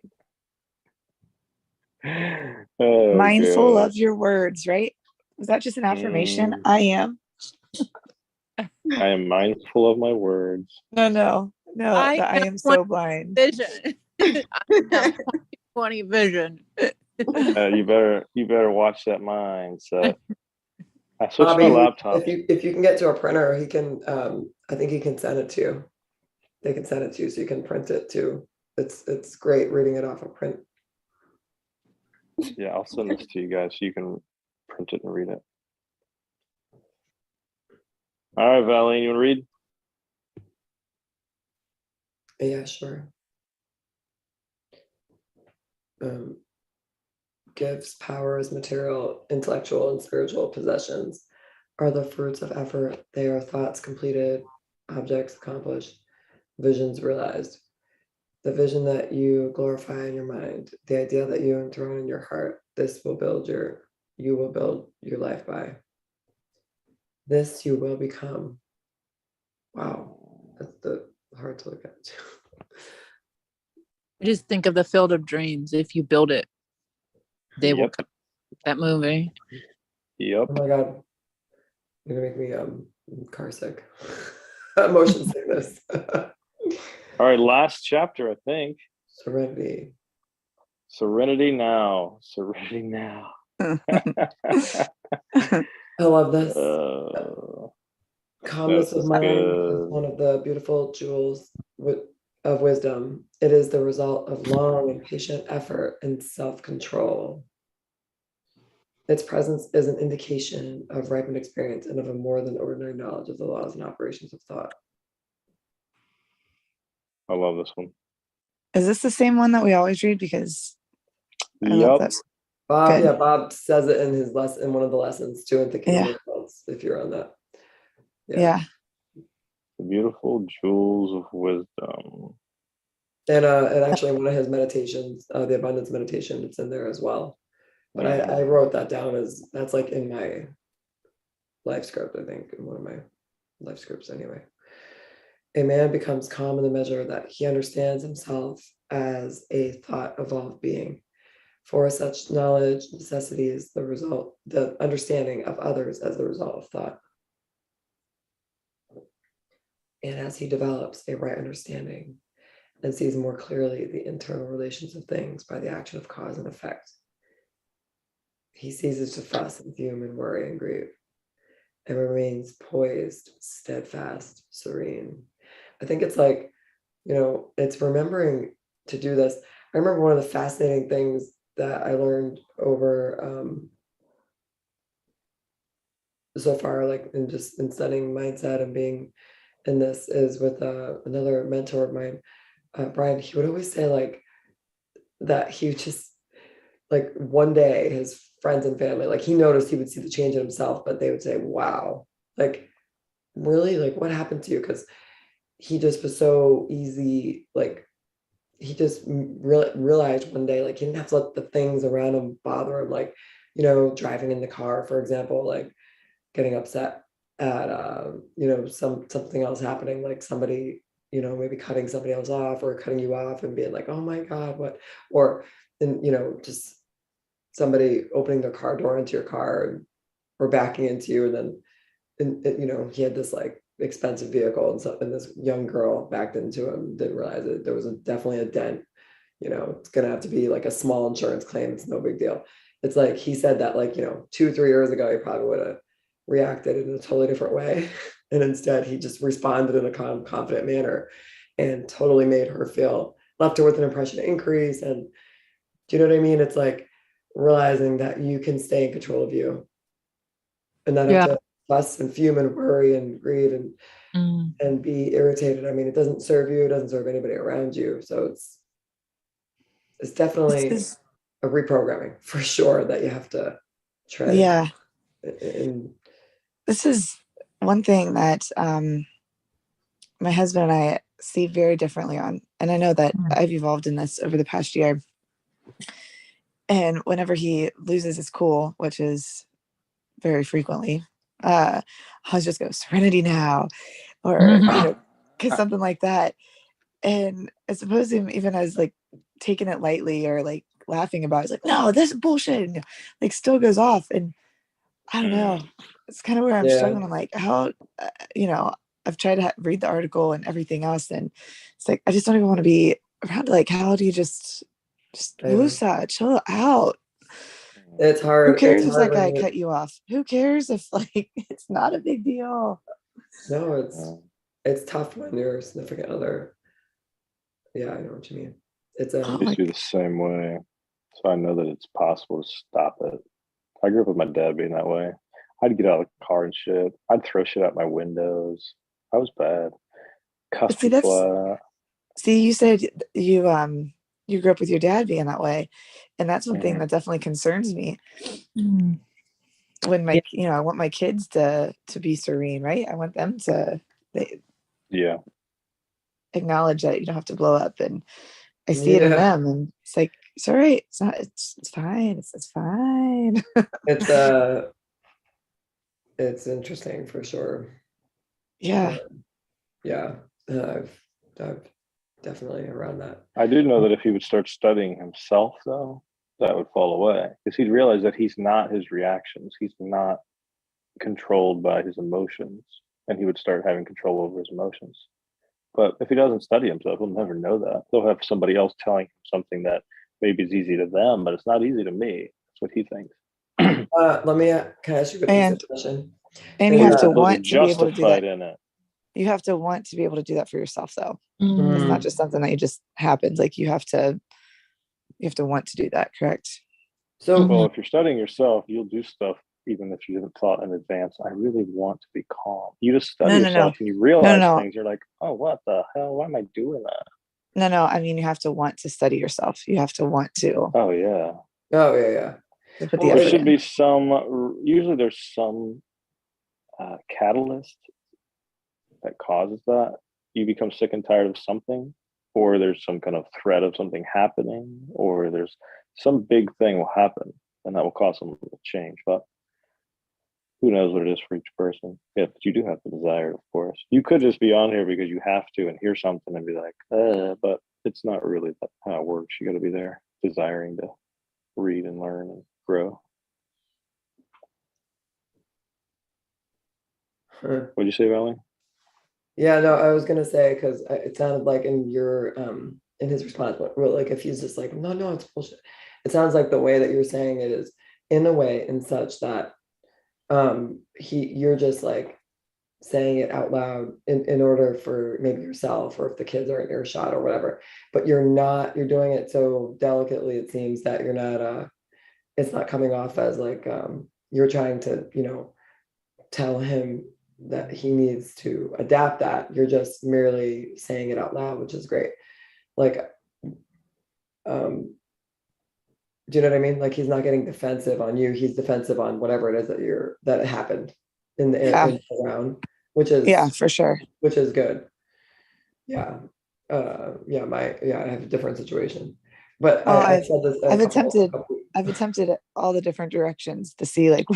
Oh, Mindful God. of your words, right? Was that just an affirmation? Mm. I am. I am mindful of my words. No. I I have am so blind. Vision. I have 20 vision. You better watch that mindset. I switched Bobby, my laptop. if you can get to a printer, he can. I think he can send it to you. They can send it to you, so you can print it too. It's great reading it off a print. Yeah, I'll send this to you guys so you can print it and read it. All right, Valine, you want to read? Yeah, sure. Gifts, powers, material, intellectual, and spiritual possessions are the fruits of effort. They are thoughts completed, objects accomplished, visions realized. The vision that you glorify in your mind, the idea that you enthrone in your heart, you will build your life by. This you will become. Wow, that's hard to look at. I just think of the field of dreams. If you build it, they will come. That movie. Yep. Oh my God, you're gonna make me car sick. Motion sickness. All right, last chapter, I think. Serenity. Serenity now. Serenity now. I love this. Calmness This of is mind good. is one of the beautiful jewels of wisdom. It is the result of long and patient effort and self-control. Its presence is an indication of ripened experience and of a more than ordinary knowledge of the laws and operations of thought. I love this one. Is this the same one that we always read? Because I love Yep. this. Bob, Good. yeah, Bob says it in his lesson, in one of the lessons too, in Thinking Yeah. of Results, if you're on that. Yeah. The beautiful jewels of wisdom. And actually one of his meditations, the abundance meditation, it's in there as well. But I wrote that down as that's like in my life script, I think, in one of my life scripts anyway. A man becomes calm in the measure that he understands himself as a thought evolved being. For such knowledge necessities the understanding of others as the result of thought. And as he develops a right understanding and sees more clearly the internal relations of things by the action of cause and effect, he ceases to fuss and fume and worry and grieve, and remains poised, steadfast, serene. I think it's like, it's remembering to do this. I remember one of the fascinating things that I learned over so far, like in studying mindset and being in this, is with another mentor of mine, Brian. He would always say like that he just, like, one day his friends and family, like, he noticed he would see the change in himself, but they would say, wow, like, really, like, what happened to you? Because he just was so easy, like, he just realized one day, like, he didn't have to let the things around him bother him, like, driving in the car, for example, like getting upset at something else happening, like somebody, maybe cutting somebody else off or cutting you off and being like, oh my God, what? Or, and just somebody opening their car door into your car or backing into you, and then he had this like expensive vehicle, and this young girl backed into him, didn't realize it. There was definitely a dent. It's gonna have to be like a small insurance claim. It's no big deal. It's like he said that, like, 2-3 years ago he probably would have reacted in a totally different way, and instead he just responded in a confident manner and totally made her feel, left her with an impression of increase. And do you know what I mean? It's like realizing that you can stay in control of you and not have to fuss and fume and worry and grieve and be irritated. I mean, it doesn't serve you, it doesn't serve anybody around you. So it's definitely a reprogramming for sure that you have to tread. Yeah. And This is one thing that my husband and I see very differently on. And I know that I've evolved in this over the past year. And whenever he loses his cool, which is very frequently, I'll just go, serenity now, or something like that. And as opposed to him even as like taking it lightly or like laughing about it, it's like, no, this is bullshit, and like still goes off. And I don't know, it's kind of where I'm struggling. I'm like, how, I've tried to read the article and everything else, and it's like, I just don't even want to be around. Like, how do you just lose that, chill out? It's hard. Who cares if that guy cut you off? Who cares if like it's not a big deal? No, it's tough when you're a significant other. Yeah, I know what you mean. It's I used to be the same way, so I know that it's possible to stop it. I grew up with my dad being that way. I'd get out of the car and shit. I'd throw shit out my windows. I was bad. Cuss people out. See, you said you grew up with your dad being that way, and that's one thing that definitely concerns me. When I want my kids to be serene, right? I want them to acknowledge that you don't have to blow up, and I see it in them, and it's like, it's all right. It's not. It's fine. It's fine. It's interesting for sure. Yeah. I've definitely around that. I do know that if he would start studying himself, though, that would fall away, because he'd realize that he's not his reactions. He's not controlled by his emotions, and he would start having control over his emotions. But if he doesn't study himself, he'll never know that. He'll have somebody else telling him something that maybe is easy to them, but it's not easy to me. That's what he thinks. Can I ask you a question? And you have to want to be able to do that. In it. you have to want to be able to do that for yourself, though. Mm. It's not just something that just happens. Like you have to want to do that. Correct. So Well, if you're studying yourself, you'll do stuff even if you haven't thought in advance. I really want to be calm. You just study No. yourself and you realize No. things. You're like, oh, what the hell? Why am I doing that? No. I mean, you have to want to study yourself. You have to want to Oh, yeah. put the Well, there effort should in. be some, usually there's some catalyst that causes that. You become sick and tired of something, or there's some kind of threat of something happening, or there's some big thing will happen and that will cause some change. But who knows what it is for each person. Yeah, but you do have the desire, of course. You could just be on here because you have to and hear something and be like, but it's not really how it works. You got to be there desiring to read and learn and grow. What'd you say, Valerie? yeah, no, I was gonna say because it sounded like in your in his response, like if he's just like, no, it's bullshit. It sounds like the way that you're saying it is in a way in such that you're just like saying it out loud in order for maybe yourself or if the kids are in earshot or whatever, but you're doing it so delicately, it seems that you're not it's not coming off as like you're trying to tell him that he needs to adapt that. You're just merely saying it out loud, which is great. Like do you know what I mean? Like he's not getting defensive on you, he's defensive on whatever it is that happened in the Yeah. in the round, which is For sure. which is good. Yeah. I have a different situation. But I've said this I've attempted all the different directions to see like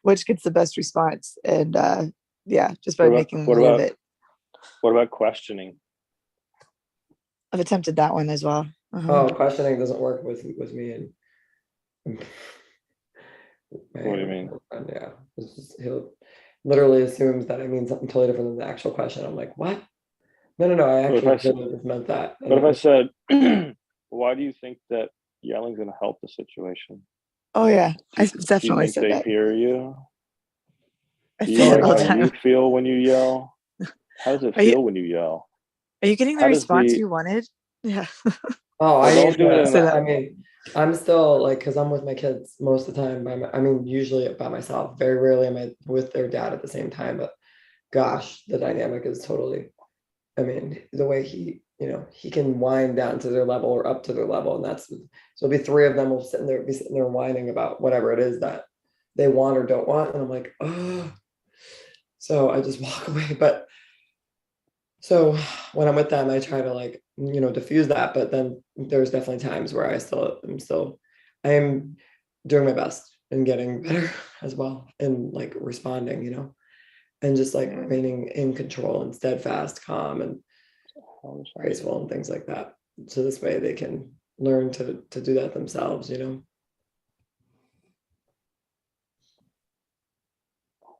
which gets the best response. And just by making light of it. What about questioning? I've attempted that one as well. Questioning doesn't work with me and what do you mean? Yeah. He'll literally assumes that I mean something totally different than the actual question. I'm like, what? No, I actually just meant that. But if I said, why do you think that yelling's going to help the situation? Oh yeah, I definitely said they that. hear you? I say it all the time. How do you feel when you yell? How does it feel when you yell? Are you getting the response you wanted? Yeah. I mean, I'm still like, because I'm with my kids most of the time. Usually by myself. Very rarely am I with their dad at the same time. But gosh, the dynamic is totally. I mean, the way he can wind down to their level or up to their level, and that's so it'll be three of them will be sitting there whining about whatever it is that they want or don't want, and I'm like, oh. So I just walk away. But so when I'm with them, I try to diffuse that. But then there's definitely times where I am doing my best and getting better as well, and like responding, and just like remaining in control and steadfast, calm, and graceful and things like that. So this way they can learn to do that themselves,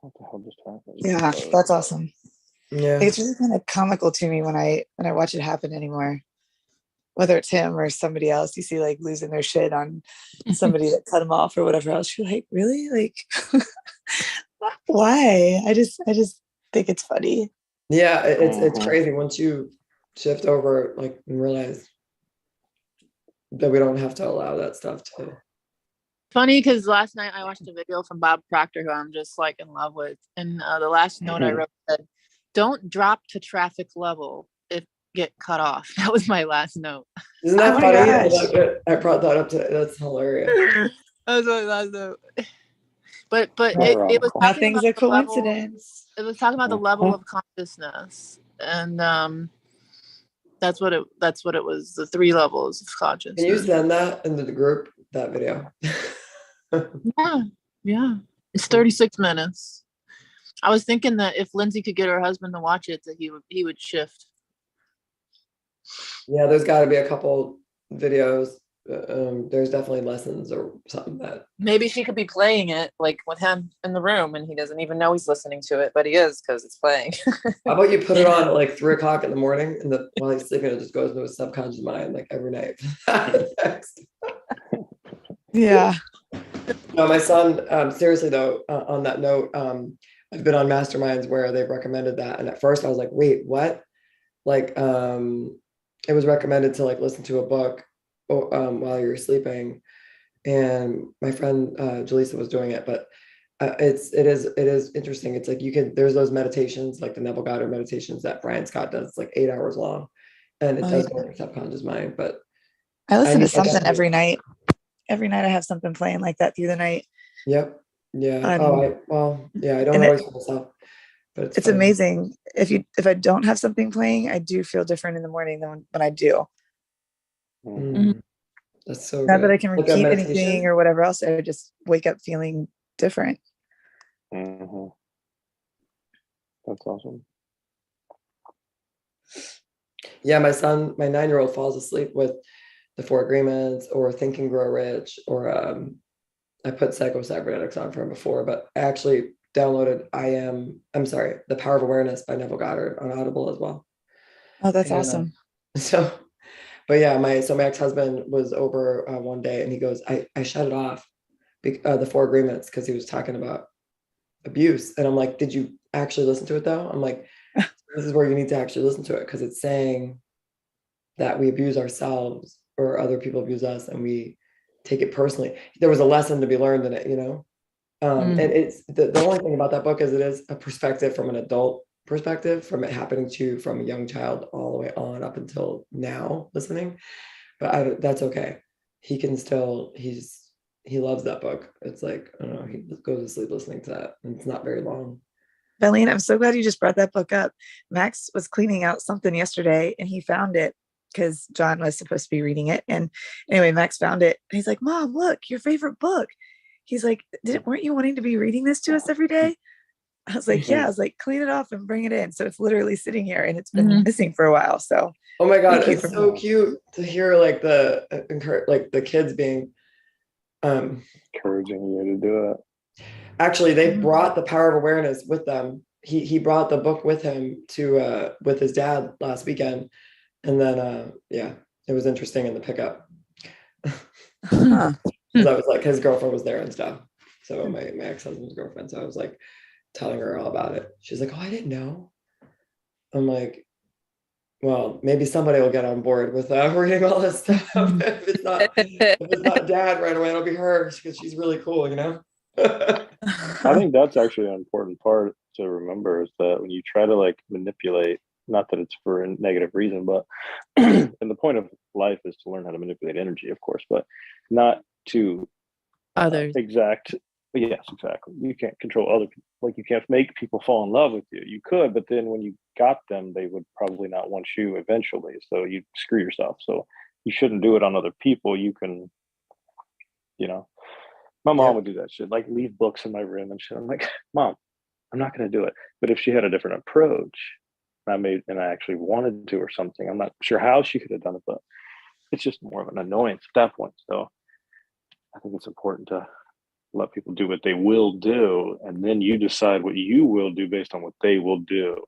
What the hell just happened? Yeah, that's awesome. Yeah, it's really kind of comical to me when I watch it happen anymore. Whether it's him or somebody else, you see like losing their shit on somebody that cut him off or whatever else. You're like, really? Like, why? I just think it's funny. Yeah, it's crazy once you shift over and realize that we don't have to allow that stuff to. Funny because last night I watched a video from Bob Proctor, who I'm just like in love with, and the last note I wrote said, "Don't drop to traffic level if get cut off." That was my last note. Isn't that funny? I brought that up today. That's hilarious. That was my last note. But it was nothing's a coincidence. It was talking about the level of consciousness, and that's what it was. The 3 levels of consciousness. Can you send that into the group? That video. Yeah. It's 36 minutes. I was thinking that if Lindsay could get her husband to watch it, that he would shift. Yeah, there's got to be a couple videos. There's definitely lessons or something that maybe she could be playing it like with him in the room, and he doesn't even know he's listening to it, but he is because it's playing. How about you put it on at 3 o'clock in the morning, and while he's sleeping, it just goes into his subconscious mind every night. Yeah. No, my son. Seriously though, on that note, I've been on masterminds where they've recommended that. And at first I was like, wait, what? Like, it was recommended to like listen to a book while you're sleeping. And my friend Jaleesa was doing it, but it is interesting. It's like there's those meditations, like the Neville Goddard meditations that Brian Scott does. It's like 8 hours long, and it does go in your subconscious mind. But I listen to need something that. every night. Every night I have something playing like that through the night. Yep. Yeah. I don't And always for myself, but it's amazing. If I don't have something playing, I do feel different in the morning than when I do. That's so Not good. that I can Like a repeat meditation? anything or whatever else. I just wake up feeling different. That's awesome. Yeah, my 9-year-old falls asleep with the 4 Agreements or Think and Grow Rich, or I put Psycho-Cybernetics on for him before, but I actually downloaded The Power of Awareness by Neville Goddard on Audible as well. Oh, that's awesome. But yeah, my ex-husband was over one day and he goes, I shut it off, the 4 Agreements, because he was talking about abuse. And I'm like, did you actually listen to it though? I'm like, this is where you need to actually listen to it, because it's saying that we abuse ourselves or other people abuse us and we take it personally. There was a lesson to be learned in it, and it's the only thing about that book is it is a perspective from an adult perspective, from it happening from a young child all the way on up until now listening. But that's okay. He can still, he loves that book. It's like, I don't know, he goes to sleep listening to that, and it's not very long. Belleen, I'm so glad you just brought that book up. Max was cleaning out something yesterday and he found it because John was supposed to be reading it. And anyway, Max found it and he's like, Mom, look, your favorite book. He's like, weren't you wanting to be reading this to us every day? I was like, yeah. I was like, clean it off and bring it in. So it's literally sitting here and it's been missing for a while. So oh my God, it's so cute to hear like the kids being encouraging you to do it. Actually, they brought The Power of Awareness with them. He brought the book with him to with his dad last weekend. And then it was interesting in the pickup. Because I was like, his girlfriend was there and stuff. So my ex-husband's girlfriend. So I was like telling her all about it. She's like, oh, I didn't know. I'm like, well, maybe somebody will get on board with reading all this stuff. if it's not dad right away, it'll be her, because she's really cool, I think that's actually an important part to remember, is that when you try to like manipulate, not that it's for a negative reason, but and the point of life is to learn how to manipulate energy, of course, but not to others. Yes, exactly. You can't control other people. Like, you can't make people fall in love with you. You could, but then when you got them, they would probably not want you eventually. So you screw yourself. So you shouldn't do it on other people. You can, my mom would do that shit, like leave books in my room and shit. I'm like, Mom, I'm not going to do it. But if she had a different approach, and I actually wanted to or something, I'm not sure how she could have done it, but it's just more of an annoyance at that point. So I think it's important to let people do what they will do, and then you decide what you will do based on what they will do,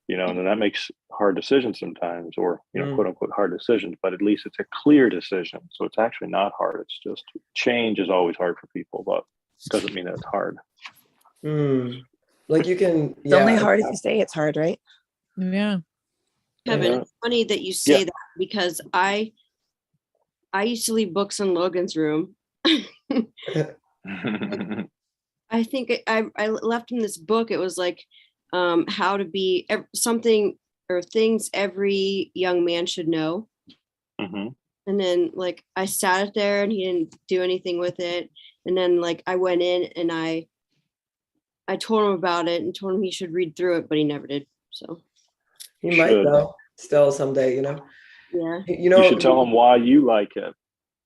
and then that makes hard decisions sometimes, or quote unquote hard decisions, but at least it's a clear decision. So it's actually not hard. It's just change is always hard for people, but it doesn't mean that it's hard. Like you can, it's only hard if you say it's hard, right? Yeah. Kevin, it's funny that you say that, because I used to leave books in Logan's room. I think I left him this book. It was like how to be something or things every young man should know. And then like I sat it there and he didn't do anything with it. And then like I went in and I told him about it and told him he should read through it, but he never did. So he might though, still someday, Yeah. You should tell him why you like it.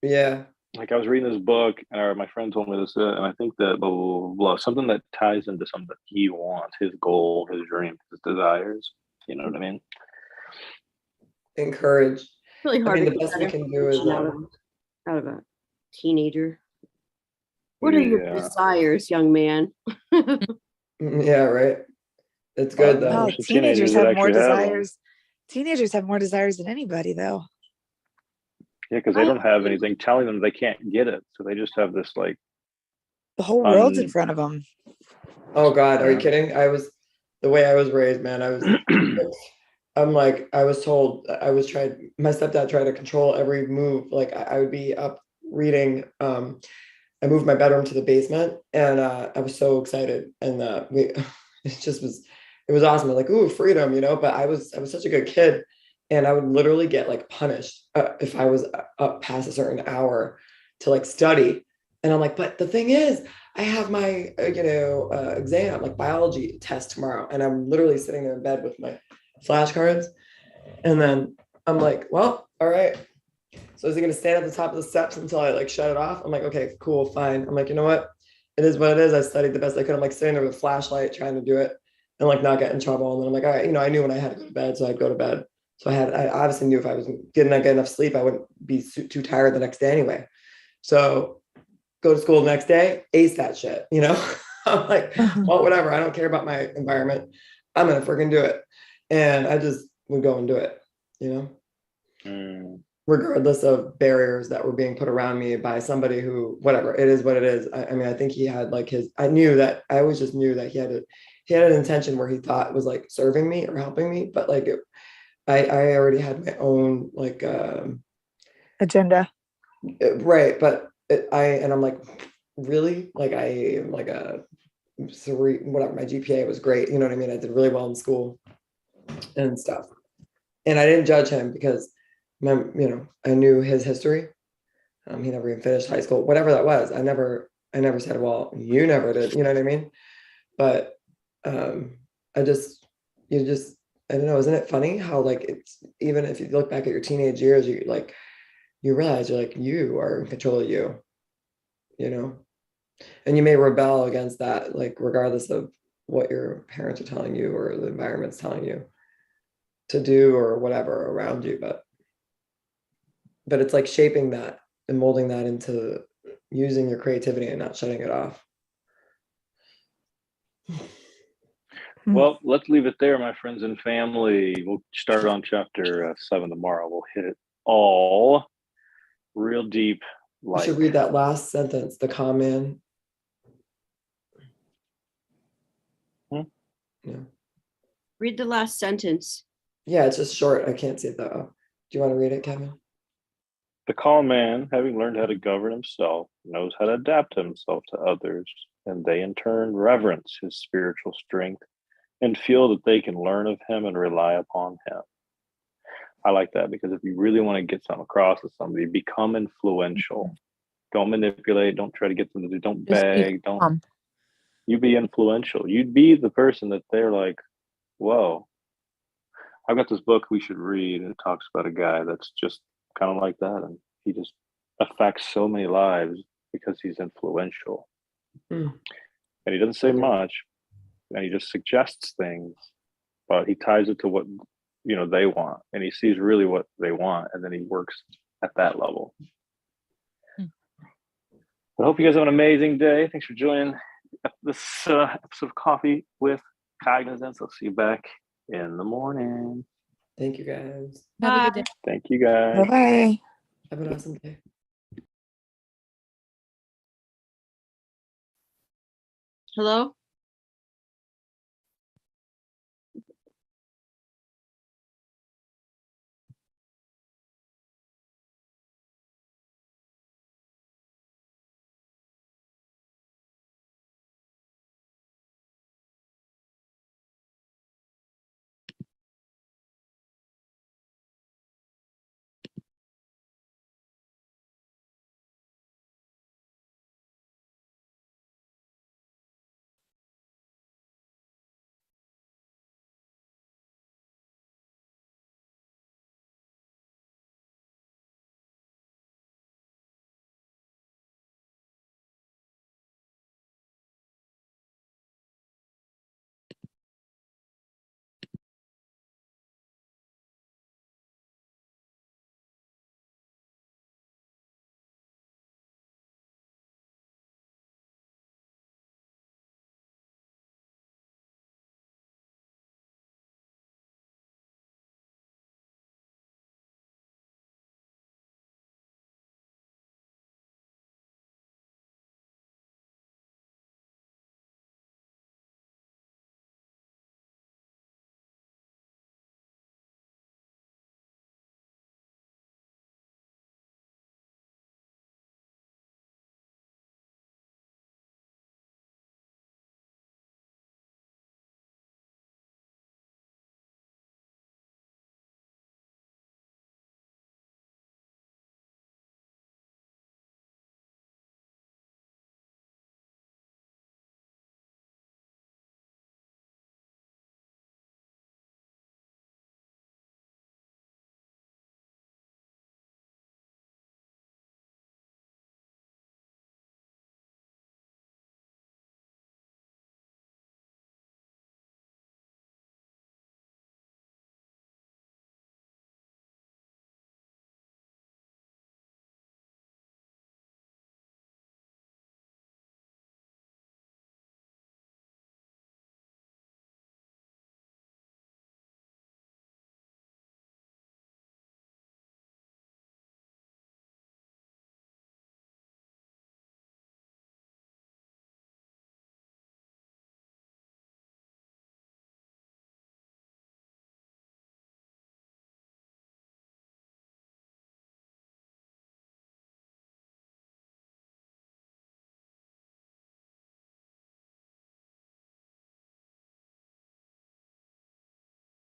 Yeah. Like, I was reading this book, and my friend told me this, and I think that blah, blah, blah, blah, something that ties into something that he wants, his goal, his dream, his desires. You know what I mean? Encourage. It's really hard. The best we can do is out of a teenager. What are your desires, young man? Yeah, right. It's good though. Teenagers have more desires. Teenagers have more desires than anybody, though. Yeah, because they don't have anything telling them they can't get it, so they just have this like the whole world's in front of them. Oh God, are you Yeah. kidding? The way I was raised, man. I'm like, I was told my stepdad tried to control every move. Like I would be up reading. I moved my bedroom to the basement, and I was so excited. And it was awesome. I'm like, ooh, freedom, But I was such a good kid, and I would literally get like punished if I was up past a certain hour to like study. And I'm like, but the thing is, I have my exam, like biology test tomorrow, and I'm literally sitting there in bed with my flashcards. And then I'm like, well, all right. So is he going to stand at the top of the steps until I like shut it off? I'm like, okay, cool, fine. I'm like, you know what? It is what it is. I studied the best I could. I'm like sitting there with a flashlight trying to do it and like not get in trouble. And then I'm like, all right, I knew when I had to go to bed, so I'd go to bed. So I obviously knew if I was not get enough sleep, I wouldn't be too tired the next day anyway. So go to school the next day, ace that shit, I'm like, well, whatever. I don't care about my environment. I'm gonna freaking do it. And I just would go and do it, regardless of barriers that were being put around me by somebody who, whatever, it is what it is. I mean, I think he had like I always just knew that he had an intention where he thought it was like serving me or helping me, but like I already had my own like Agenda. right. But I'm like, really? Like I am like a whatever, my GPA was great. You know what I mean? I did really well in school and stuff. And I didn't judge him because I knew his history. He never even finished high school, whatever that was. I never said, well, you never did, you know what I mean? But I don't know, isn't it funny how like it's, even if you look back at your teenage years, you realize you're like, you are in control of you, and you may rebel against that, like regardless of what your parents are telling you or the environment's telling you to do or whatever around you, but it's like shaping that and molding that into using your creativity and not shutting it off. Well, let's leave it there, my friends and family. We'll start on chapter 7 tomorrow. We'll hit it all real deep. You should read that last sentence, the calm man. Yeah. Read the last sentence. Yeah, it's just short. I can't see it though. Do you want to read it, Kevin? The calm man, having learned how to govern himself, knows how to adapt himself to others, and they in turn reverence his spiritual strength and feel that they can learn of him and rely upon him. I like that, because if you really want to get something across to somebody, become influential. Don't manipulate. Don't try to get them to do. Don't beg. Don't. You be influential. You'd be the person that they're like, whoa. I've got this book we should read, and it talks about a guy that's just kind of like that, and he just affects so many lives because he's influential. And he doesn't say much, and he just suggests things, but he ties it to what they want, and he sees really what they want, and then he works at that level. I hope you guys have an amazing day. Thanks for joining this episode of Coffee with Cognizance. I'll see you back in the morning. Thank you, guys. Have a good day. Thank you, guys. Bye-bye. Have an awesome day. Hello?